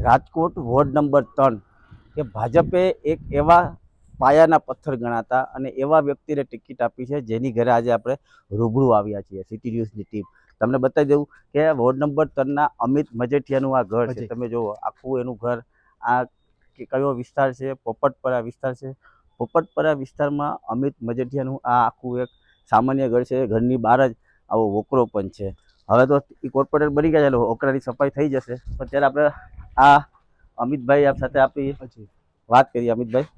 Rajkot ward number 3 કે ભાજપે એક એવા પાયાના પથ્થર ગણાતા અને એવા વ્યક્તિને ટિકિટ આપી છે જેની ઘરે આજે આપણે રૂબરૂ આવ્યા છીએ સિટી ન્યૂઝની ટીમ. તમને બતાવી દઉં કે વોર્ડ નંબર 3ના અમિત મજેઠિયાનું આ ઘર છે. તમે જુઓ આખું એનું ઘર. આ કયો વિસ્તાર છે? પોપટપરા વિસ્તાર છે. પોપટપરા વિસ્તારમાં અમિત મજેઠિયાનું આ આખું એક સામાન્ય ઘર છે. ઘરની બહાર જ આવો વોકરો પણ છે. હવે તો એ કોર્પોરેટર બની ગયા છે, વોકરાની સફાઈ થઈ જશે, પણ ત્યારે આપણે આ અમિતભાઈ આપ સાથે આપી વાત કરીએ. અમિતભાઈ,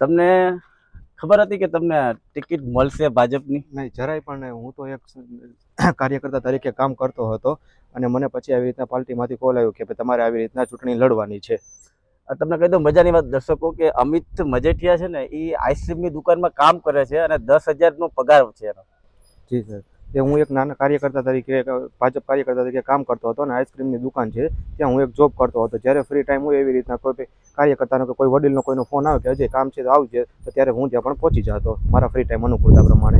તમને ખબર હતી કે તમને ટિકિટ મળશે ભાજપની? નહીં, જરાય પણ નહીં. હું તો એક કાર્યકર્તા તરીકે કામ કરતો હતો અને મને પછી આવી રીતના પાર્ટીમાંથી કોલ આવ્યો કે તમારે આવી રીતના ચૂંટણી લડવાની છે. તમને કહી દઉં મજાની વાત દર્શકો કે અમિત મજેઠિયા છે ને, એ આઈસ્ક્રીમની દુકાનમાં કામ કરે છે અને 10,000નો પગાર છે એનો. જી સર, એ હું એક નાના કાર્યકર્તા તરીકે ભાજપ કાર્યકર્તા તરીકે કામ કરતો હતો અને આઈસ્ક્રીમની દુકાન છે ત્યાં હું એક જોબ કરતો હતો. જ્યારે ફ્રી ટાઈમ હોય એવી રીતના કોઈ કાર્યકર્તાનો કે કોઈ વડીલનો કોઈનો ફોન આવે કે હજી કામ છે તો આવજે, તો ત્યારે હું ત્યાં પણ પહોંચી જતો મારા ફ્રી ટાઈમ અનુકૂળતા પ્રમાણે.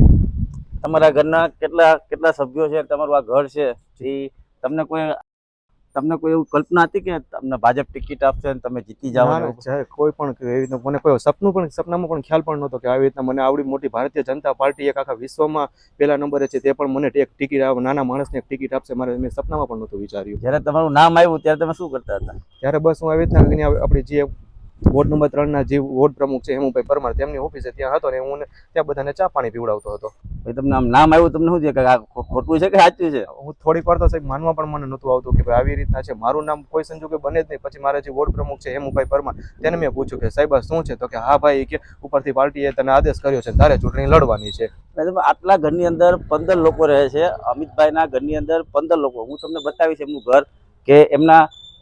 તમારા ઘરના કેટલા સભ્યો છે? તમારું આ ઘર છે એ તમને કોઈ એવું કલ્પના હતી કે તમને ભાજપ ટિકિટ આપશે અને તમે જીતી જાઓ? કોઈ પણ એવી રીતના મને કોઈ સપનામાં પણ ખ્યાલ પણ નહોતો કે આવી રીતના મને આવડી મોટી ભારતીય જનતા પાર્ટી એક આખા વિશ્વમાં પહેલા નંબરે છે તે પણ મને એક ટિકિટ નાના માણસને એક ટિકિટ આપશે, મેં સપનામાં પણ નહોતું વિચાર્યું. જ્યારે તમારું નામ આવ્યું ત્યારે તમે શું કરતા હતા? ત્યારે બસ હું આવી રીતના આપણી જે વોર્ડ નંબર 3ના જે વોર્ડ પ્રમુખ છે હેમુભાઈ પરમાર, તેમની ઓફિસે ત્યાં હતો ને હું ત્યાં બધાને ચા પાણી પીવડાવતો હતો. તમને આમ નામ આવ્યું, તમને શું છે કે આ ખોટું છે કે સાચું છે? હું થોડીક વાર તો સાહેબ માનવા પણ મને નહોતું આવતું કે ભાઈ આવી રીતના છે. મારું નામ કોઈ સંજોગે બને જ નહીં. પછી મારા જે વોર્ડ પ્રમુખ છે હેમુભાઈ પરમાર, તેને મેં પૂછ્યું કે સાહેબ શું છે? તો કે હા ભાઈ, કે ઉપરથી પાર્ટીએ તને આદેશ કર્યો છે તારે ચૂંટણી લડવાની છે. આટલા ઘરની અંદર 15 લોકો રહે છે. અમિતભાઈના ઘરની અંદર 15 લોકો. હું તમને બતાવીશ એમનું ઘર કે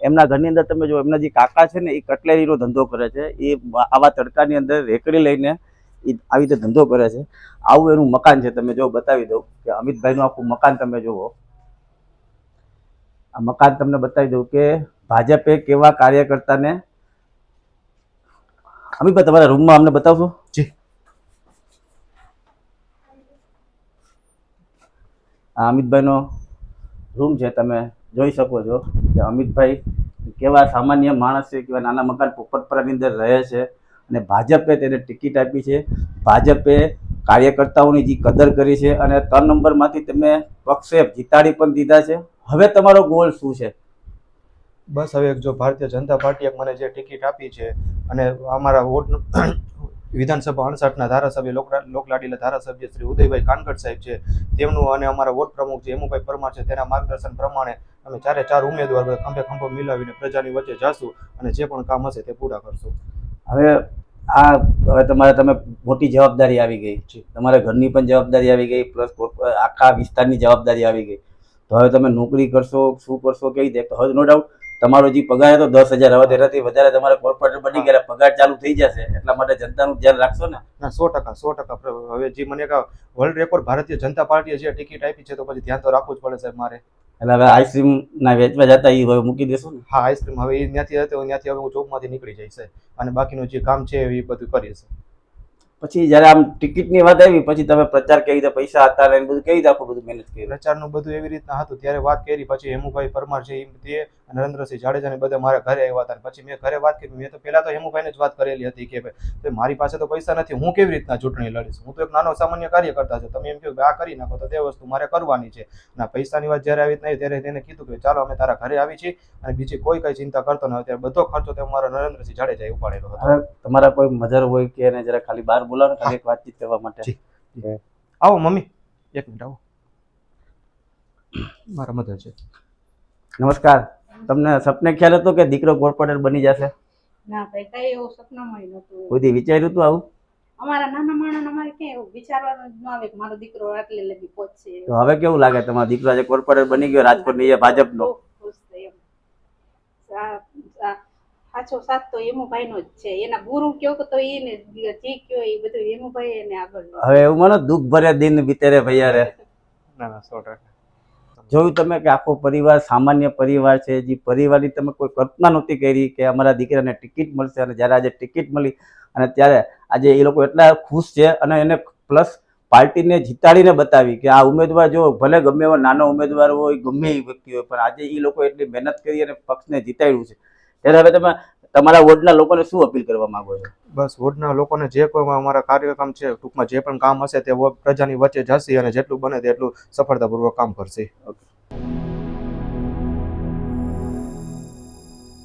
એમના ઘરની અંદર તમે જો એમના જે કાકા છે ને, એ કટલેરીનો ધંધો કરે છે. એ આવા તડકાની અંદર રેકડી લઈને એ આવી રીતે ધંધો કરે છે. આવું એનું મકાન છે. તમે જો બતાવી દઉં કે અમિતભાઈનું આખું મકાન તમે જુઓ. આ મકાન તમને બતાવી દઉં કે ભાજપે કેવા કાર્યકર્તાને. અમિતભાઈ, તમારા રૂમમાં અમને બતાવશો? જી. આ અમિતભાઈનો રૂમ છે. તમે જોઈ શકો છો કે અમિતભાઈ કેવા સામાન્ય માણસ છે, કેવા નાના મકાન પોપટપરાની અંદર રહે છે અને ભાજપે તેને ટિકિટ આપી છે. ભાજપે કાર્યકર્તાઓની જે કદર કરી છે અને 3 નંબરમાંથી તેમને પક્ષે જીતાડી પણ દીધા છે. હવે તમારો ગોલ શું છે? બસ હવે જો ભારતીય જનતા પાર્ટીએ મને જે ટિકિટ આપી છે અને અમારા વોર્ડ વિધાનસભા 68ના ધારાસભ્ય લોકલાડીલા ધારાસભ્ય શ્રી ઉદયભાઈ કાનગડ સાહેબ છે તેમનું અને અમારા વોર્ડ પ્રમુખ જે હેમુભાઈ પરમાર છે તેના માર્ગદર્શન પ્રમાણે અમે 4 ઉમેદવાર ખંભે ખંભો મિલાવીને પ્રજાની વચ્ચે જાશું અને જે પણ કામ હશે તે પૂરા કરશું. હવે તમે મોટી જવાબદારી આવી ગઈ છે. તમારા ઘરની પણ જવાબદારી આવી ગઈ, પ્લસ આખા વિસ્તારની જવાબદારી આવી ગઈ. તો હવે તમે નોકરી કરશો, શું કરશો, કેવી રીતે? હવે નો ડાઉટ તમારો જે પગાર હતો 10,000, હવે તેનાથી વધારે તમારે કોર્પોરેટર બની ગયા, પગાર ચાલુ થઈ જશે. એટલા માટે જનતાનું ધ્યાન રાખશો ને? ના, 100%. હવે જે મને એક વર્લ્ડ રેકોર્ડ ભારતીય જનતા પાર્ટીએ જે ટિકિટ આપી છે તો પછી ધ્યાન તો રાખવું જ પડે સાહેબ મારે. એટલે હવે આઈસ્ક્રીમ ના વેચવા જતા એ હવે મૂકી દેશો ને? હા, આઈસ્ક્રીમ હવે એ ત્યાંથી હવે હું જોબમાંથી નીકળી જઈશ અને બાકીનું જે કામ છે એ બધું કરીશ. પછી જયારે આમ ટિકિટની વાત આવી પછી તમે પ્રચાર કેવી રીતે, પૈસા હતા ને બધું કેવી રીતે આખું બધું મહેનત કરી? પ્રચારનું બધું એવી રીતના હતું ત્યારે વાત કરી. પછી હેમુભાઈ પરમાર છે એ નરેન્દ્રસિંહ જાડેજા ને બધા મારા ઘરે આવ્યા હતા. પછી મેં ઘરે વાત કરી. મેં તો પહેલા તો હેમુભાઈને જ વાત કરેલી હતી કે ભાઈ મારી પાસે તો પૈસા નથી, હું કેવી રીતના ચૂંટણી લડીશ? હું તો એક નાનો સામાન્ય કાર્યકર્તા છું. તમે એમ કહો આ કરી નાખો તો તે વસ્તુ મારે કરવાની છે. ના, પૈસાની વાત જ્યારે આવી રીતના ત્યારે તેને કીધું કે ચાલો અમે તારા ઘરે આવી છીએ અને બીજી કોઈ કઈ ચિંતા કરતો ન હોય. ત્યારે બધો ખર્ચો તો મારો નરેન્દ્રસિંહ જાડેજાએ ઉપાડેલો હતો. તમારા કોઈ મધર હોય કે એને જરા ખાલી બહાર બોલાવો ને, ખાલી એક વાતચીત કરવા માટે. આવો મમ્મી, 1 મિનિટ આવો. મારા મધર છે. નમસ્કાર. તમને સપને ખ્યાલ હતો કે દીકરો કોર્પોરેટર બની જશે? ના ભાઈ, કઈ એવું સપનામાં નહોતું. કોઈ વિચાર્યું હતું આવું? અમારા નાના માણસ અમારે ક્યાં એવું વિચારવાનું જ ન આવે કે મારો દીકરો આટલે લગી પહોંચશે. તો હવે કેવું લાગે તમારો દીકરો આજે કોર્પોરેટર બની ગયો રાજકોટની ભાજપનો? ખુશ થઈ એમ. સાચો સાથ તો હેમુભાઈનો જ છે. એના ગુરુ કયો તો એને જે કયો એ બધું હેમુભાઈ એને આગળ. હવે એવું માનો દુઃખ ભરે દિન બીતે રે ભૈયા રે. ના, 100%. જોયું તમે કે આખો પરિવાર સામાન્ય પરિવાર છે. જે પરિવારની તમે કોઈ કલ્પના નહોતી કરી કે અમારા દીકરાને ટિકિટ મળશે, અને જ્યારે આજે ટિકિટ મળી અને ત્યારે આજે એ લોકો એટલા ખુશ છે અને એને પ્લસ પાર્ટીને જીતાડીને બતાવી કે આ ઉમેદવાર જો ભલે ગમે એવો નાનો ઉમેદવાર હોય, ગમે એ વ્યક્તિ હોય, પણ આજે એ લોકો એટલી મહેનત કરી અને પક્ષને જીતાડ્યું છે. ત્યારે હવે તમે તમારા વોર્ડના લોકોને શું અપીલ કરવા માંગો છો? બસ વોર્ડના લોકોને જે કોઈ અમારા કાર્યક્રમ છે, ટૂંકમાં જે પણ કામ હશે તે પ્રજાની વચ્ચે જશે અને જેટલું બને તેટલું સફળતાપૂર્વક કામ કરશે. ઓકે.